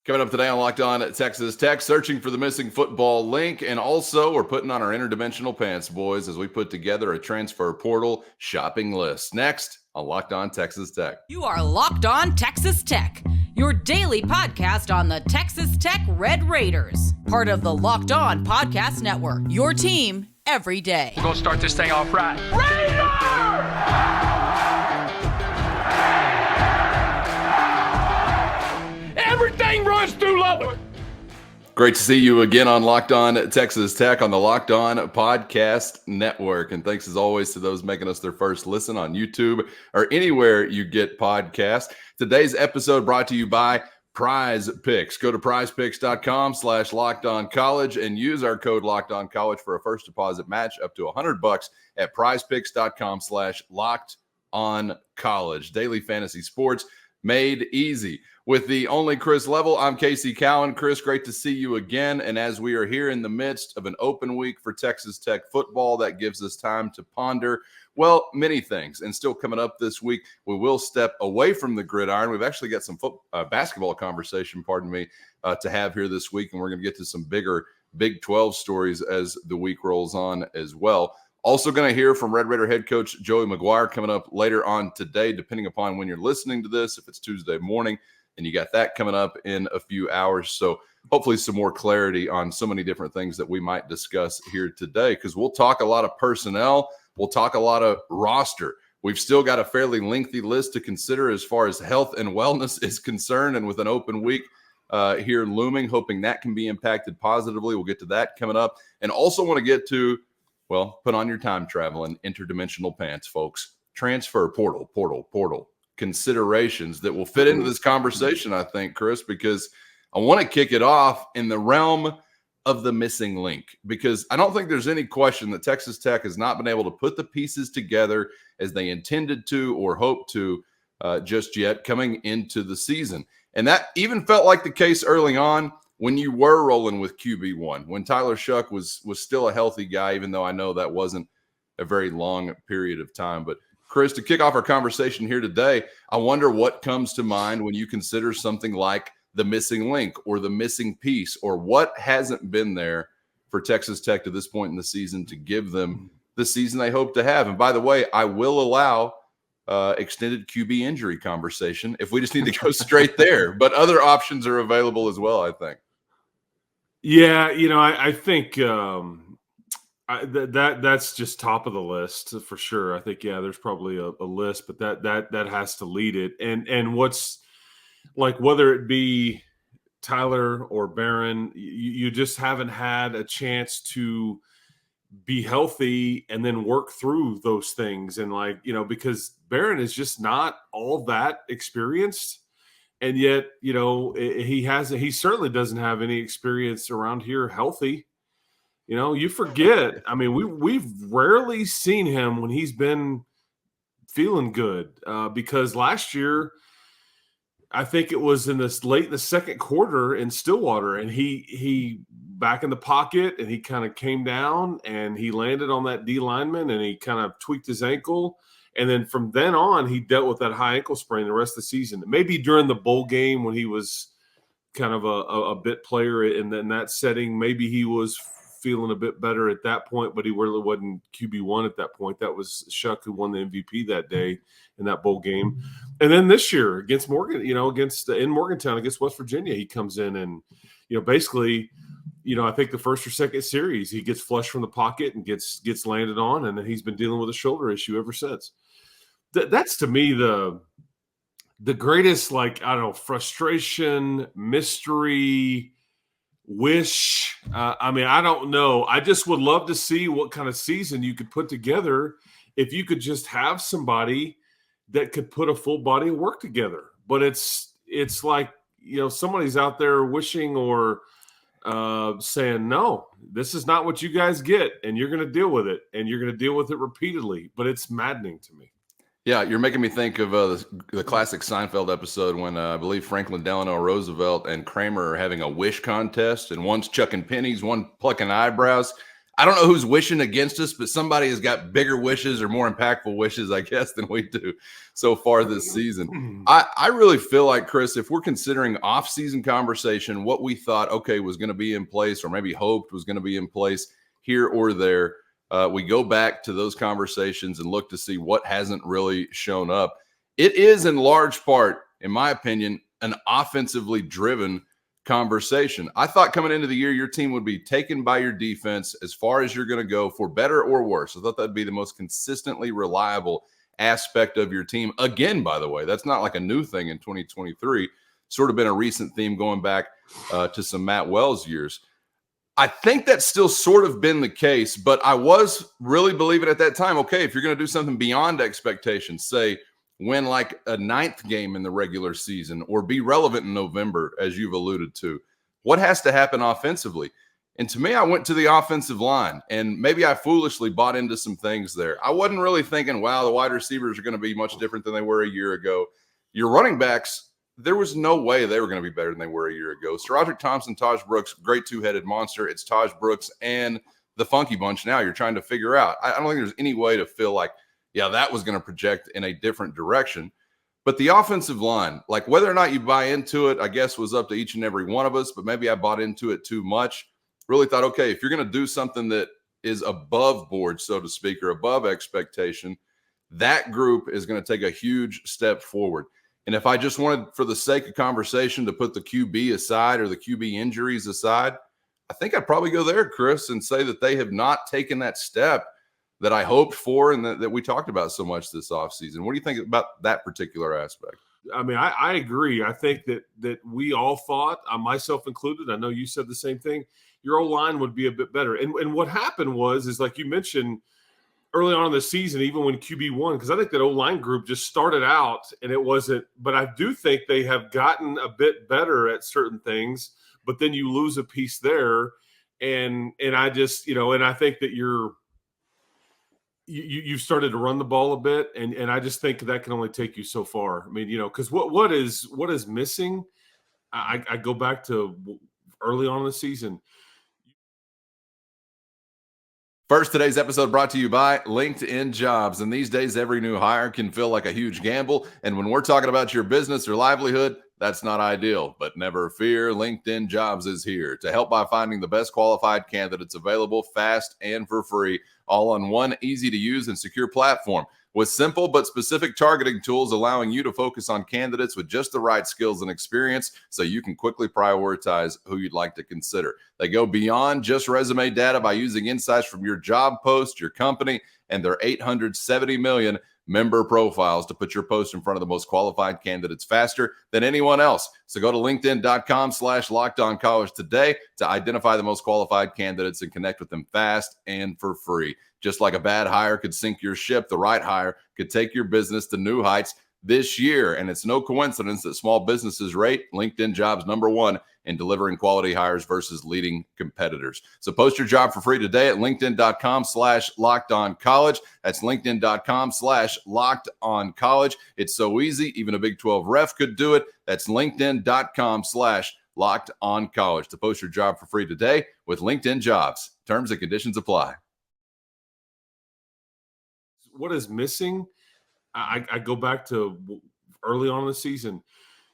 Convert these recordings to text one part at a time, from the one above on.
Coming up today on Locked On at Texas Tech, searching for the missing football link. And also, we're putting on our interdimensional pants, boys, as we put together a transfer portal shopping list. Next on Locked On Texas Tech. You are Locked On Texas Tech, your daily podcast on the Texas Tech Red Raiders. Part of the Locked On Podcast Network, your team every day. We're going to start this thing off right. Raider! Everything runs through Lubbock. Great to see you again on Locked On Texas Tech on the Locked On Podcast Network. And thanks as always to those making us their first listen on YouTube or anywhere you get podcasts. Today's episode brought to you by PrizePicks. Go to prizepicks.com/LockedOnCollege and use our code LockedOnCollege for a first deposit match up to $100 at prizepicks.com/LockedOnCollege. Daily fantasy sports made easy. With the only Chris Level, I'm Casey Cowan. Chris, great to see you again. And as we are here in the midst of an open week for Texas Tech football, that gives us time to ponder, well, many things. And still coming up this week, we will step away from the gridiron. We've actually got some basketball conversation, to have here this week. And we're going to get to some bigger Big 12 stories as the week rolls on as well. Also going to hear from Red Raider head coach Joey McGuire coming up later on today, depending upon when you're listening to this, if it's Tuesday morning. And you got that coming up in a few hours. So hopefully some more clarity on so many different things that we might discuss here today, because we'll talk a lot of personnel. We'll talk a lot of roster. We've still got a fairly lengthy list to consider as far as health and wellness is concerned. And with an open week here looming, hoping that can be impacted positively. We'll get to that coming up. And also want to get to, well, put on your time traveling interdimensional pants, folks. Transfer portal. Considerations that will fit into this conversation, I think, Chris, because I want to kick it off in the realm of the missing link, because I don't think there's any question that Texas Tech has not been able to put the pieces together as they intended to or hoped to just yet coming into the season. And that even felt like the case early on when you were rolling with QB1, when Tyler Shuck was still a healthy guy, even though I know that wasn't a very long period of time. But Chris, to kick off our conversation here today, I wonder what comes to mind when you consider something like the missing link or the missing piece, or what hasn't been there for Texas Tech to this point in the season to give them the season they hope to have. And by the way, I will allow extended QB injury conversation if we just need to go straight there. But other options are available as well, I think. Yeah, I think that's just top of the list for sure. I think, there's probably a list, but that has to lead it. And what's like, whether it be Tyler or Barron, you just haven't had a chance to be healthy and then work through those things. And because Barron is just not all that experienced. And yet, he certainly doesn't have any experience around here healthy. You forget. I mean, we've rarely seen him when he's been feeling good, because last year, I think it was late in the second quarter in Stillwater, and he back in the pocket, and he kind of came down and he landed on that D lineman, and he kind of tweaked his ankle. And then from then on, he dealt with that high ankle sprain the rest of the season. Maybe during the bowl game when he was kind of a bit player in that setting, maybe he was feeling a bit better at that point, but he really wasn't QB1 at that point. That was Shuck who won the MVP that day in that bowl game. And then this year against Morgan, in Morgantown against West Virginia, he comes in and, basically, I think the first or second series, he gets flushed from the pocket and gets landed on, and then he's been dealing with a shoulder issue ever since. That's to me the greatest, frustration, mystery, wish. I don't know. I just would love to see what kind of season you could put together if you could just have somebody that could put a full body of work together. But it's like, somebody's out there wishing or saying, no, this is not what you guys get, and you're going to deal with it, and you're going to deal with it repeatedly. But it's maddening to me. Yeah, you're making me think of the classic Seinfeld episode when I believe Franklin Delano Roosevelt and Kramer are having a wish contest, and one's chucking pennies, one plucking eyebrows. I don't know who's wishing against us, but somebody has got bigger wishes or more impactful wishes, I guess, than we do so far this season. I really feel like, Chris, if we're considering off-season conversation, what we thought, okay, was going to be in place or maybe hoped was going to be in place here or there, we go back to those conversations and look to see what hasn't really shown up. It is in large part, in my opinion, an offensively driven conversation. I thought coming into the year, your team would be taken by your defense as far as you're going to go, for better or worse. I thought that'd be the most consistently reliable aspect of your team. Again, by the way, that's not like a new thing in 2023. Sort of been a recent theme going back to some Matt Wells years. I think that's still sort of been the case, but I was really believing at that time, okay, if you're going to do something beyond expectations, say win like a 9th game in the regular season or be relevant in November, as you've alluded to, what has to happen offensively? And to me, I went to the offensive line, and maybe I foolishly bought into some things there. I wasn't really thinking, wow, the wide receivers are going to be much different than they were a year ago. Your running backs, there was no way they were going to be better than they were a year ago. SaRodorick Thompson, Taj Brooks, great two-headed monster. It's Taj Brooks and the Funky Bunch now you're trying to figure out. I don't think there's any way to feel like, yeah, that was going to project in a different direction. But the offensive line, like whether or not you buy into it, I guess was up to each and every one of us, but maybe I bought into it too much. Really thought, okay, if you're going to do something that is above board, so to speak, or above expectation, that group is going to take a huge step forward. And if I just wanted, for the sake of conversation, to put the QB aside or the QB injuries aside, I think I'd probably go there, Chris, and say that they have not taken that step that I hoped for and that we talked about so much this offseason. What do you think about that particular aspect? I mean, I agree. I think that we all thought, myself included, I know you said the same thing, your O-line would be a bit better. And what happened is like you mentioned early on in the season, even when QB won, because I think that O-line group just started out and it wasn't – but I do think they have gotten a bit better at certain things, but then you lose a piece there. And I just – and I think that you've started to run the ball a bit, and I just think that can only take you so far. I mean, because what is missing? I go back to early on in the season. First, today's episode brought to you by LinkedIn Jobs. And these days, every new hire can feel like a huge gamble. And when we're talking about your business or livelihood, that's not ideal. But never fear, LinkedIn Jobs is here to help by finding the best qualified candidates available fast and for free, all on one easy-to-use and secure platform. With simple but specific targeting tools allowing you to focus on candidates with just the right skills and experience so you can quickly prioritize who you'd like to consider. They go beyond just resume data by using insights from your job post, your company, and their 870 million member profiles to put your post in front of the most qualified candidates faster than anyone else. So go to linkedin.com/lockedoncollege today to identify the most qualified candidates and connect with them fast and for free. Just like a bad hire could sink your ship, the right hire could take your business to new heights this year. And it's no coincidence that small businesses rate LinkedIn Jobs #1 in delivering quality hires versus leading competitors. So post your job for free today at linkedin.com/lockedoncollege. That's linkedin.com/lockedoncollege. It's so easy. Even a Big 12 ref could do it. That's linkedin.com/lockedoncollege to post your job for free today with LinkedIn Jobs. Terms and conditions apply. What is missing? I go back to early on in the season.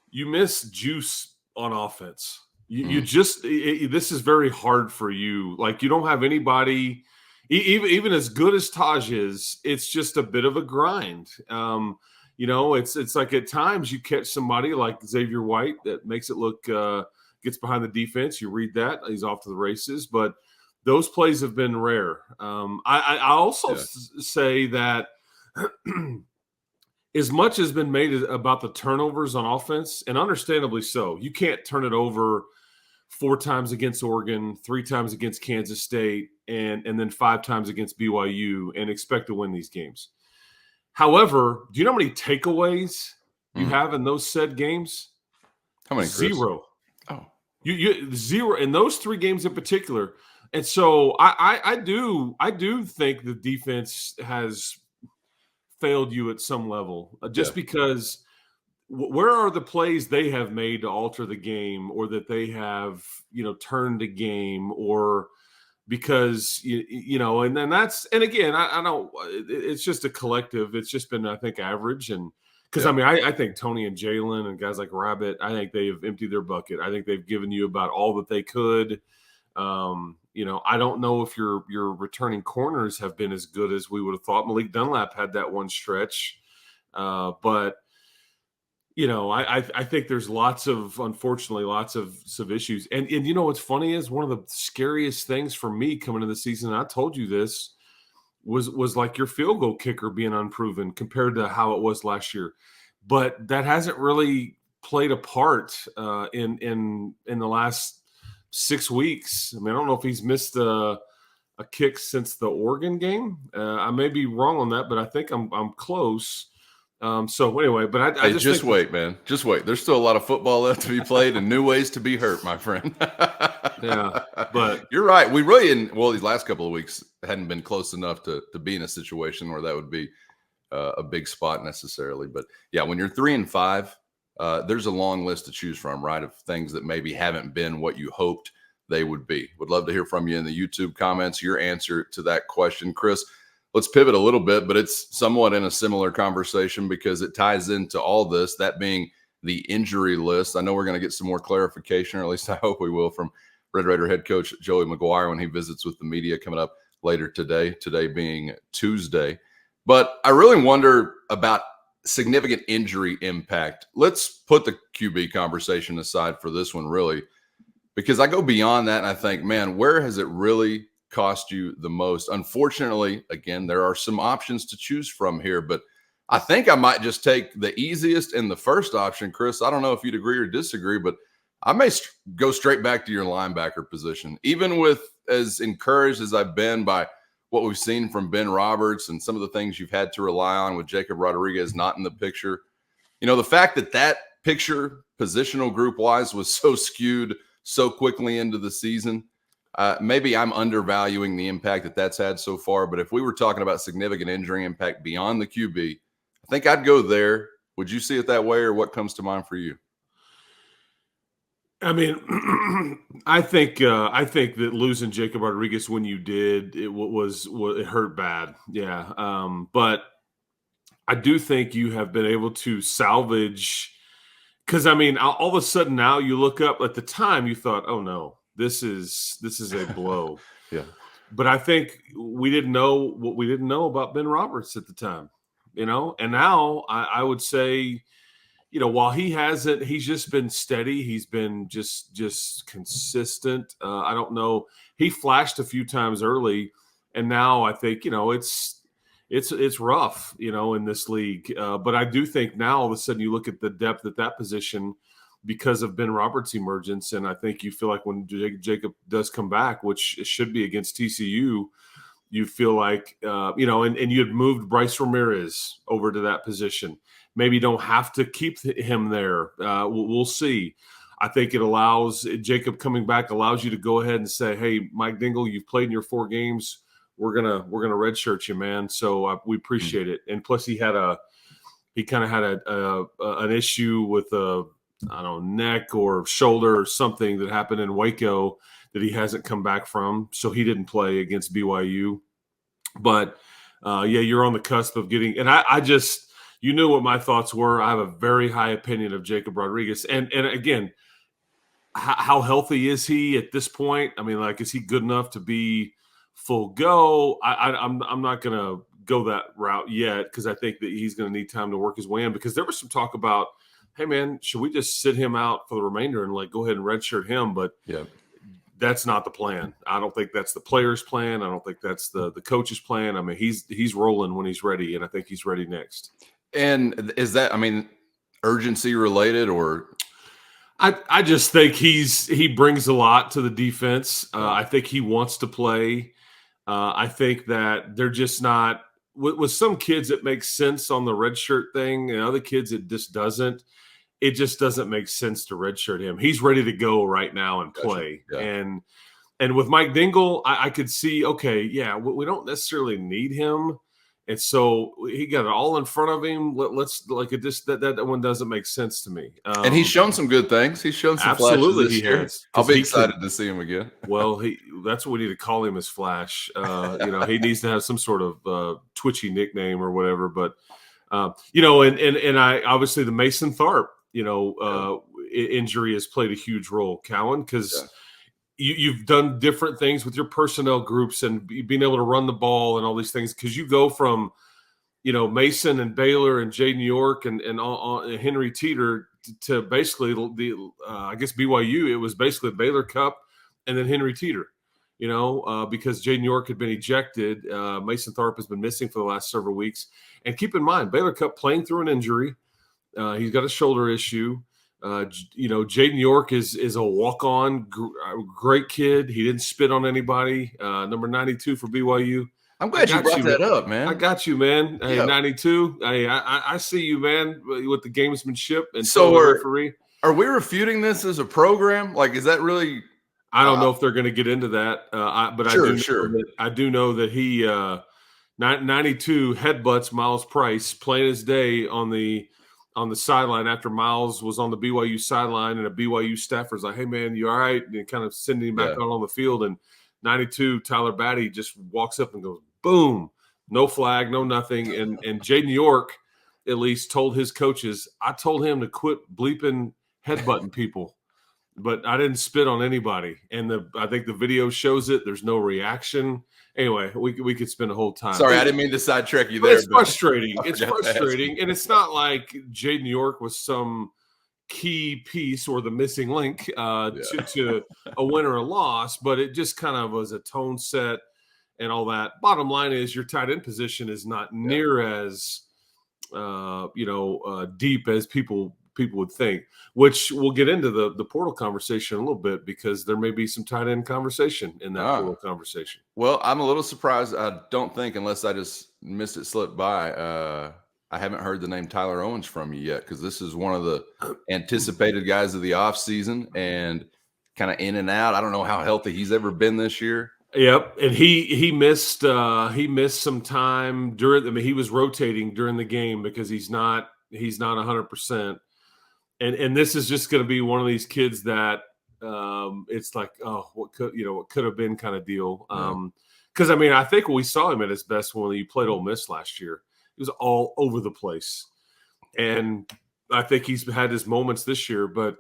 You miss juice on offense. You just this is very hard for you. Like you don't have anybody, even as good as Taj is. It's just a bit of a grind. It's like at times you catch somebody like Xavier White that makes it look gets behind the defense. You read that he's off to the races, but those plays have been rare. I also say that. As much has been made about the turnovers on offense, and understandably so, you can't turn it over 4 times against Oregon, 3 times against Kansas State, and then 5 times against BYU and expect to win these games. However, do you know how many takeaways you have in those said games? How many? 0. Oh, you 0 in those 3 games in particular. And so I do think the defense has failed you at some level, because where are the plays they have made to alter the game, or that they have turned a game, or because and then and again, I don't. It's just a collective. It's just been, I think, average, and because I think Tony and Jalen and guys like Rabbit, I think they have emptied their bucket. I think they've given you about all that they could. I don't know if your returning corners have been as good as we would have thought. Malik Dunlap had that one stretch, but. I think there's unfortunately lots of issues. And what's funny is one of the scariest things for me coming into the season, and I told you this, was like your field goal kicker being unproven compared to how it was last year. But that hasn't really played a part in the last 6 weeks. I mean, I don't know if he's missed a kick since the Oregon game. I may be wrong on that, but I think I'm close. So anyway, but I just wait, man. Just wait. There's still a lot of football left to be played and new ways to be hurt, my friend. Yeah, but you're right. We really, these last couple of weeks hadn't been close enough to be in a situation where that would be a big spot necessarily. But yeah, when you're 3-5, there's a long list to choose from, right? Of things that maybe haven't been what you hoped they would be. Would love to hear from you in the YouTube comments, your answer to that question, Chris. Let's pivot a little bit, but it's somewhat in a similar conversation because it ties into all this, that being the injury list. I know we're going to get some more clarification, or at least I hope we will, from Red Raider head coach Joey McGuire when he visits with the media coming up later today being Tuesday. But I really wonder about significant injury impact. Let's put the QB conversation aside for this one, really, because I go beyond that and I think, man, where has it really cost you the most? Unfortunately, again, there are some options to choose from here, but I think I might just take the easiest and the first option, Chris. I don't know if you'd agree or disagree, but I may go straight back to your linebacker position. Even with as encouraged as I've been by what we've seen from Ben Roberts and some of the things you've had to rely on with Jacob Rodriguez not in the picture, the fact that picture positional group wise was so skewed so quickly into the season, maybe I'm undervaluing the impact that's had so far. But if we were talking about significant injury impact beyond the QB, I think I'd go there. Would you see it that way, or what comes to mind for you? I mean, I think that losing Jacob Rodriguez when you did, it hurt bad. Yeah. But I do think you have been able to salvage, because I mean, all of a sudden now you look up. At the time you thought, oh no, this is a blow. Yeah. But I think we didn't know what we didn't know about Ben Roberts at the time, and now I would say, while he's just been steady, he's been just consistent. I don't know. He flashed a few times early, and now I think, it's rough, in this league. But I do think now all of a sudden you look at the depth at that position because of Ben Roberts' emergence, and I think you feel like when Jacob does come back, which it should be against TCU, you feel like, and you had moved Bryce Ramirez over to that position. Maybe you don't have to keep him there. We'll see. I think it allows Jacob coming back allows you to go ahead and say, "Hey, Mike Dingle, you've played in your 4 games. We're gonna redshirt you, man. So we appreciate it." And plus, he kind of had an issue with neck or shoulder or something that happened in Waco that he hasn't come back from. So he didn't play against BYU. But you're on the cusp of getting. And I just. You knew what my thoughts were. I have a very high opinion of Jacob Rodriguez. And again, how healthy is he at this point? I mean, is he good enough to be full go? I'm not going to go that route yet because I think that he's going to need time to work his way in, because there was some talk about, hey, man, should we just sit him out for the remainder and go ahead and redshirt him? But that's not the plan. I don't think that's the player's plan. I don't think that's the coach's plan. I mean, he's rolling when he's ready, and I think he's ready next. And is that, urgency related, or? I just think he brings a lot to the defense. I think he wants to play. I think that they're just not with some kids it makes sense on the redshirt thing, and other kids it just doesn't. It just doesn't make sense to redshirt him. He's ready to go right now and play. Gotcha. Yeah. And with Mike Dingle, I could see, okay, yeah, we don't necessarily need him And so he got it all in front of him. Let's like it just that one doesn't make sense to me. And he's shown some good things. He's shown some flashes this year. Has. I'll be excited to see him again. Well, that's what we need to call him, as Flash. He needs to have some sort of twitchy nickname or whatever. But and I obviously the Mason Tharp injury has played a huge role, Cowan, because you've done different things with your personnel groups and being able to run the ball and all these things, because you go from Mason and Baylor and Jaden York and Henry Teeter to basically I guess BYU. It was basically Baylor Cup and then Henry Teeter, because Jaden York had been ejected. Mason Tharp has been missing for the last several weeks. And keep in mind, Baylor Cup playing through an injury. He's got a shoulder issue. Jaden York is a walk-on, great kid. He didn't spit on anybody. Number 92 for BYU. I'm glad you brought that up, man. I got you, man. Hey, 92. Hey, I see you, man, with the gamesmanship and so referee. Are we refuting this as a program? Like, is that really? I don't know if they're going to get into that, but I do know that he 92 headbutts Miles Price, plain as day on the sideline after Miles was on the BYU sideline, and a BYU staffer's like, "Hey, man, you all right?" And kind of sending him back out on the field. And 92 Tyler Batty just walks up and goes, boom, no flag, no nothing. And Jaden York at least told his coaches, I told him to quit bleeping headbutting people, but I didn't spit on anybody. And I think the video shows it. There's no reaction. Anyway, we could spend a whole time. Sorry, I didn't mean to sidetrack you there. It's frustrating. It's frustrating. And it's not like Jaden York was some key piece or the missing link to a win or a loss, but it just kind of was a tone set and all that. Bottom line is your tight end position is not near as deep as people would think, which we'll get into the portal conversation a little bit, because there may be some tight end conversation in that portal conversation. Well, I'm a little surprised. I don't think, unless I just missed it slip by, I haven't heard the name Tyler Owens from you yet, because this is one of the anticipated guys of the offseason and kind of in and out. I don't know how healthy he's ever been this year. Yep, and he missed some time during. I mean, he was rotating during the game because he's not 100%. And this is just going to be one of these kids that it's like, oh, what could have been kind of deal. Because I mean, I think we saw him at his best when he played Ole Miss last year. He was all over the place, and I think he's had his moments this year. But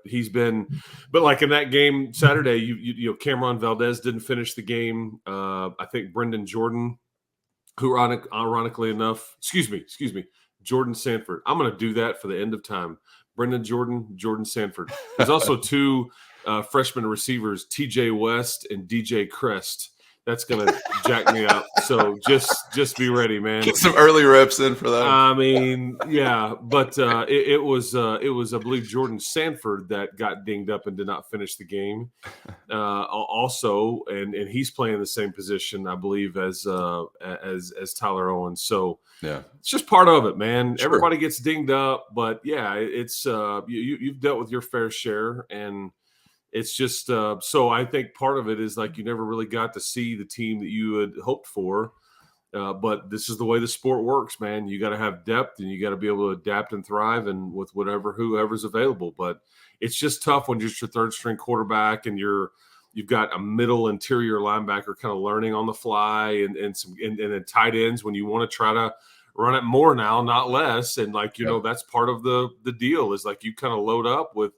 like in that game Saturday, you Cameron Valdez didn't finish the game. I think Brendan Jordan, who ironically enough, excuse me, Jordan Sanford. I'm going to do that for the end of time. Brendan Jordan Sanford. There's also two freshman receivers, TJ West and DJ Crest. That's going to jack me up. So just be ready, man. Get some early reps in for that. I mean, yeah, but it was I believe Jordan Sanford that got dinged up and did not finish the game. Also, and he's playing the same position, I believe, as Tyler Owens. So yeah, it's just part of it, man. Sure. Everybody gets dinged up, but yeah, it's you've dealt with your fair share, and it's just so I think part of it is like you never really got to see the team that you had hoped for. But this is the way the sport works, man. You got to have depth, and you got to be able to adapt and thrive, and with whoever's available. But it's just tough when you're just your third string quarterback and you've got a middle interior linebacker kind of learning on the fly, and then tight ends when you want to try to run it more now, not less. And like that's part of the deal is like you kind of load up with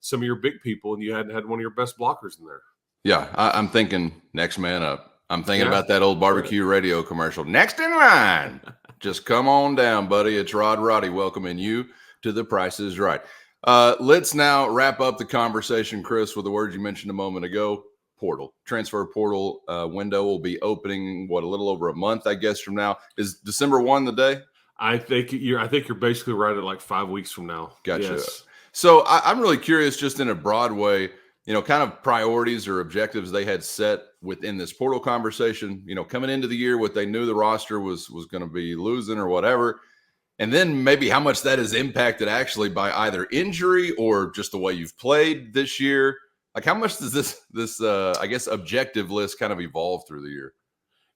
some of your big people, and you hadn't had one of your best blockers in there. Yeah, I'm thinking next man up. I'm thinking about that old barbecue radio commercial. Next in line. Just come on down, buddy. It's Rod Roddy welcoming you to The Price is Right. Let's now wrap up the conversation, Chris, with the words you mentioned a moment ago. Portal. Transfer portal window will be opening, a little over a month, I guess, from now. Is December 1 the day? I think you're basically right at like 5 weeks from now. Gotcha. Yes. So I'm really curious, just in a broad way, kind of priorities or objectives they had set within this portal conversation, coming into the year, what they knew the roster was going to be losing or whatever. And then maybe how much that is impacted actually by either injury or just the way you've played this year. Like how much does this I guess, objective list kind of evolve through the year?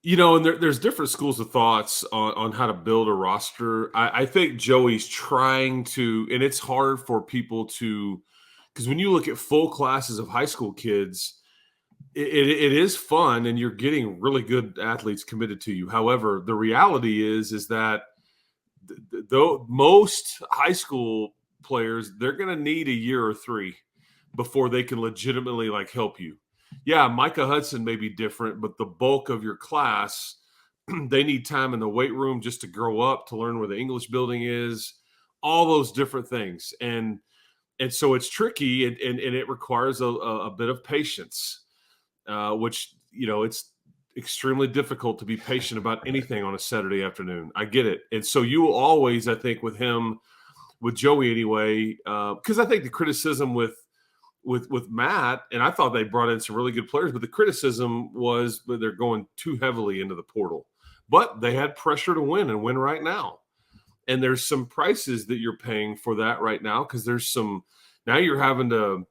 And there's different schools of thoughts on how to build a roster. I think Joey's trying to, and it's hard for people to, because when you look at full classes of high school kids, it is fun and you're getting really good athletes committed to you. However, the reality is that though most high school players, they're going to need a year or 3 before they can legitimately help you. Yeah, Micah Hudson may be different, but the bulk of your class, they need time in the weight room just to grow up, to learn where the English building is, all those different things. And so it's tricky and it requires a bit of patience, which, it's extremely difficult to be patient about anything on a Saturday afternoon. I get it. And so you will always, I think with Joey anyway, because I think the criticism with Matt, and I thought they brought in some really good players, but the criticism was that they're going too heavily into the portal. But they had pressure to win and win right now. And there's some prices that you're paying for that right now, because now you're having to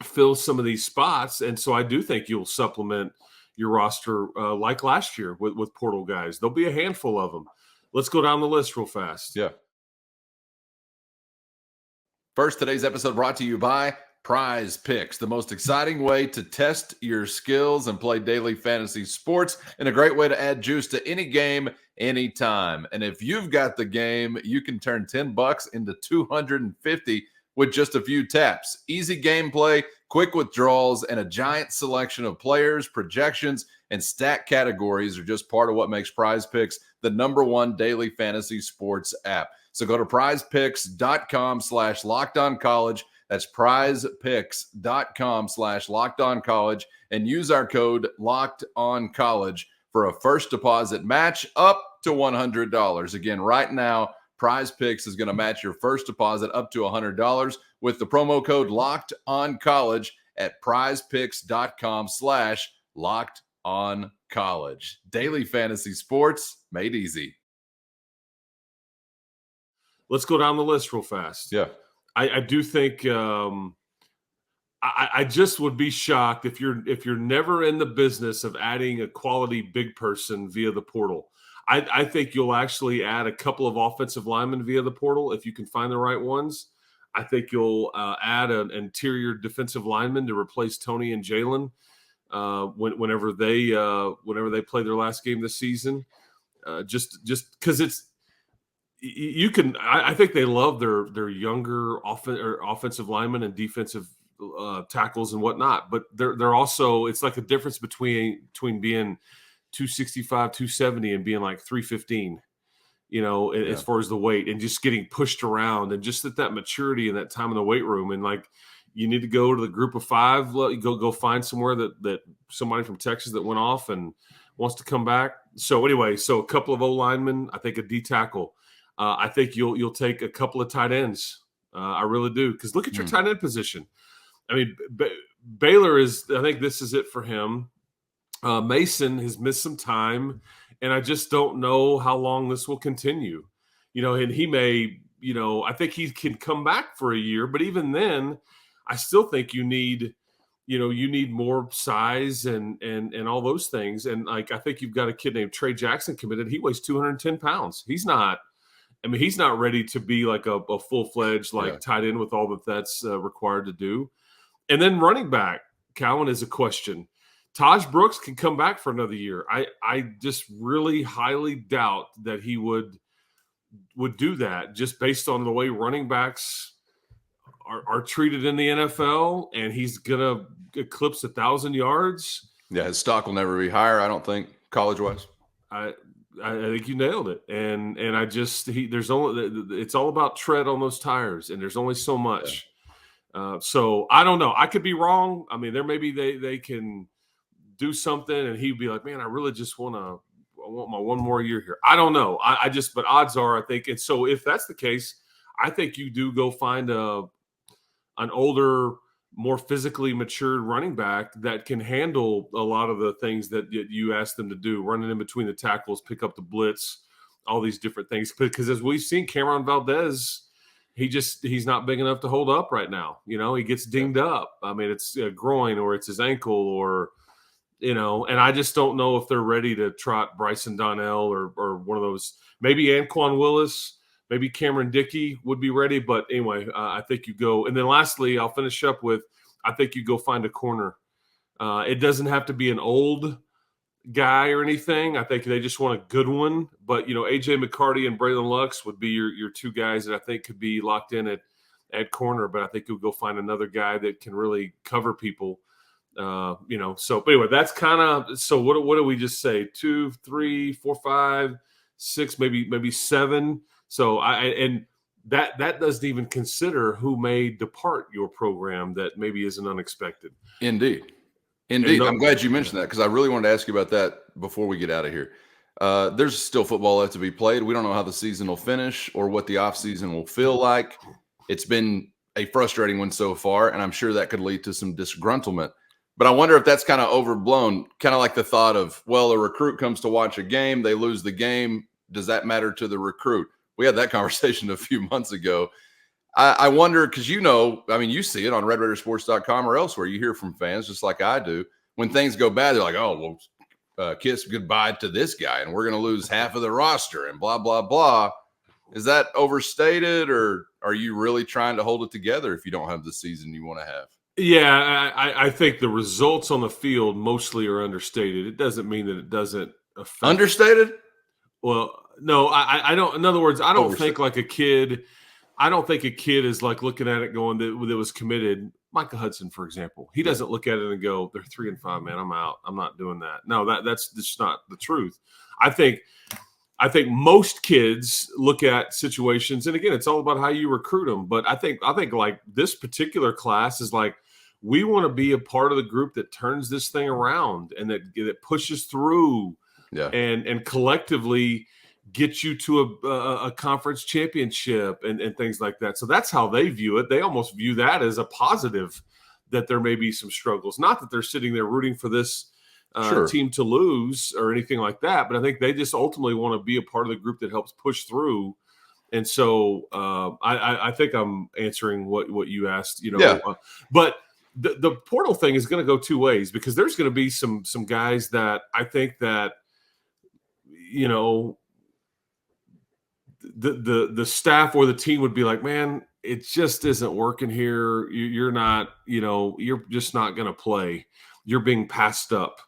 fill some of these spots. And so I do think you'll supplement your roster like last year with portal guys. There'll be a handful of them. Let's go down the list real fast. Yeah. First, today's episode brought to you by PrizePicks, the most exciting way to test your skills and play daily fantasy sports, and a great way to add juice to any game, anytime. And if you've got the game, you can turn $10 into $250 with just a few taps. Easy gameplay, quick withdrawals, and a giant selection of players, projections, and stat categories are just part of what makes PrizePicks the #1 daily fantasy sports app. So go to prizepicks.com/lockedoncollege. That's prizepicks.com/lockedoncollege and use our code LOCKEDONCollege for a first deposit match up to $100. Again, right now, PrizePicks is going to match your first deposit up to $100 with the promo code LOCKEDONCollege at prizepicks.com/lockedoncollege. Daily fantasy sports made easy. Let's go down the list real fast. Yeah. I do think I just would be shocked if you're never in the business of adding a quality big person via the portal. I think you'll actually add a couple of offensive linemen via the portal if you can find the right ones. I think you'll add an interior defensive lineman to replace Tony and Jalen whenever they play their last game this season. Just because it's. You can. I think they love their younger offensive linemen and defensive tackles and whatnot. But they're also. It's like the difference between being 265, 270 and being like 315. As far as the weight and just getting pushed around and just that maturity and that time in the weight room. And you need to go to the group of 5. Go find somewhere that somebody from Texas that went off and wants to come back. So anyway, a couple of O linemen. I think a D tackle. I think you'll take a couple of tight ends. I really do, because look at your tight end position. I mean, Baylor is. I think this is it for him. Mason has missed some time, and I just don't know how long this will continue. And he may. I think he can come back for a year, but even then, I still think you need more size and all those things. And I think you've got a kid named Trey Jackson committed. He weighs 210 pounds. He's not ready to be like a full-fledged tight end with all that's required to do. And then running back, Calvin, is a question. Taj Brooks can come back for another year. I just really highly doubt that he would do that, just based on the way running backs are treated in the NFL, and he's going to eclipse 1,000 yards. Yeah, his stock will never be higher, I don't think, college-wise. I think you nailed it, and it's all about tread on those tires, and there's only so much. Yeah. So I don't know. I could be wrong. I mean, there maybe they can do something, and he'd be like, "Man, I really just want my one more year here." I don't know. But odds are, I think. And so if that's the case, I think you do go find an older, more physically matured running back that can handle a lot of the things that you ask them to do, running in between the tackles, pick up the blitz, all these different things. Because as we've seen, Cameron Valdez, he's not big enough to hold up right now. He gets dinged up. I mean, it's a groin or it's his ankle or and I just don't know if they're ready to trot Bryson Donnell or one of those. Maybe Anquan Willis, maybe Cameron Dickey would be ready. But anyway, I think you go. And then lastly, I'll finish up with, I think you go find a corner. It doesn't have to be an old guy or anything. I think they just want a good one. But, AJ McCarty and Braylon Lux would be your two guys that I think could be locked in at corner. But I think you'll go find another guy that can really cover people. So but anyway, that's kind of, so what do we just say? 2, 3, 4, 5, 6, maybe 7. So that doesn't even consider who may depart your program that maybe isn't unexpected. Indeed. I'm glad you mentioned that, because I really wanted to ask you about that before we get out of here. There's still football left to be played. We don't know how the season will finish or what the offseason will feel like. It's been a frustrating one so far, and I'm sure that could lead to some disgruntlement. But I wonder if that's kind of overblown, kind of like the thought of, well, a recruit comes to watch a game, they lose the game. Does that matter to the recruit? We had that conversation a few months ago. I wonder, because you see it on RedRaidersports.com or elsewhere. You hear from fans just like I do. When things go bad, they're like, oh, well, kiss goodbye to this guy, and we're going to lose half of the roster and blah, blah, blah. Is that overstated, or are you really trying to hold it together if you don't have the season you want to have? Yeah, I think the results on the field mostly are understated. It doesn't mean that it doesn't affect. Understated? Well, no, I don't. In other words, I don't think like a kid. I don't think a kid is like looking at it going that was committed. Micah Hudson, for example, he doesn't look at it and go, "They're 3-5, man. I'm out. I'm not doing that." No, that's just not the truth. I think most kids look at situations, and again, it's all about how you recruit them. But I think like this particular class is like, we want to be a part of the group that turns this thing around and that pushes through, and collectively get you to a conference championship and things like that. So that's how they view it. They almost view that as a positive, that there may be some struggles. Not that they're sitting there rooting for this team to lose or anything like that, but I think they just ultimately want to be a part of the group that helps push through. And so I think I'm answering what you asked, but the portal thing is going to go two ways, because there's going to be some guys that I think that, the staff or the team would be like, man, it just isn't working here. You're not, you're just not going to play. You're being passed up.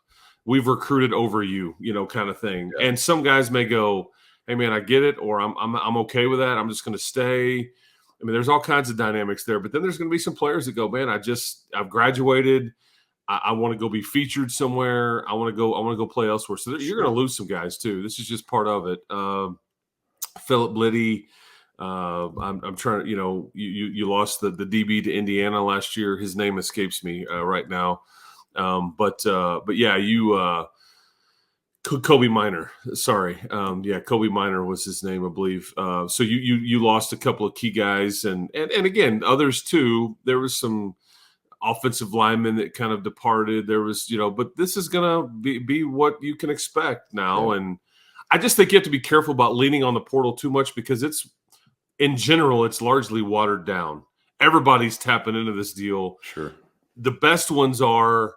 We've recruited over you, kind of thing. Yeah. And some guys may go, hey man, I get it. Or I'm okay with that. I'm just going to stay. I mean, there's all kinds of dynamics there, but then there's going to be some players that go, man, I've graduated. I want to go be featured somewhere. I want to go play elsewhere. So you're going to lose some guys too. This is just part of it. Philip Liddy, I'm trying to, you lost the DB to Indiana last year. His name escapes me right now. But yeah, Kobe Minor, sorry. Kobe Minor was his name, I believe. So you lost a couple of key guys and again, others too. There was some offensive linemen that kind of departed. There was, but this is going to be what you can expect now. Yeah. And I just think you have to be careful about leaning on the portal too much, because in general, it's largely watered down. Everybody's tapping into this deal. Sure. The best ones are,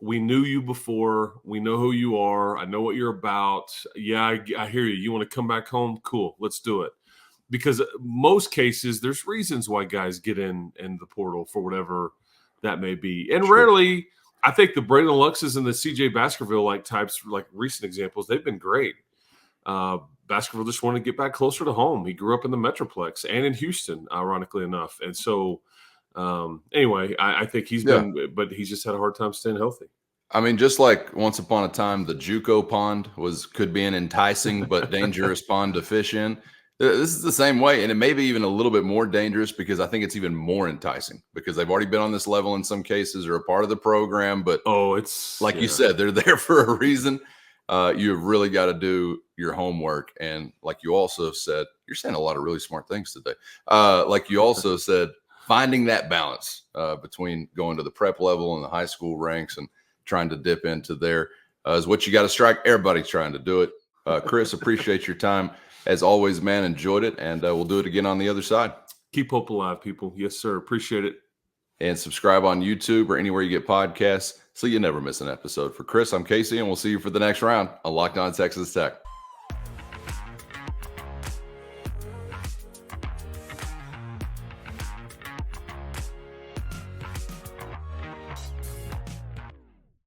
we knew you before. We know who you are. I know what you're about. Yeah, I hear you. You want to come back home? Cool. Let's do it. Because most cases, there's reasons why guys get in the portal for whatever that may be. And rarely, I think the Braylon Luxes and the CJ Baskerville types, like recent examples, they've been great. Baskerville just wanted to get back closer to home. He grew up in the Metroplex and in Houston, ironically enough. And so, anyway, I think he's been, but he's just had a hard time staying healthy. I mean, just like once upon a time, the JUCO pond could be an enticing but dangerous pond to fish in. This is the same way, and it may be even a little bit more dangerous, because I think it's even more enticing because they've already been on this level in some cases or a part of the program. But it's like you said, they're there for a reason. You've really got to do your homework. And like you also said, you're saying a lot of really smart things today. Like you also said, finding that balance between going to the prep level and the high school ranks and trying to dip into there is what you got to strike. Everybody's trying to do it. Chris, appreciate your time. As always, man, enjoyed it. And we'll do it again on the other side. Keep hope alive, people. Yes, sir. Appreciate it. and subscribe on YouTube or anywhere you get podcasts so you never miss an episode. For Chris, I'm Casey, and we'll see you for the next round on Locked On Texas Tech.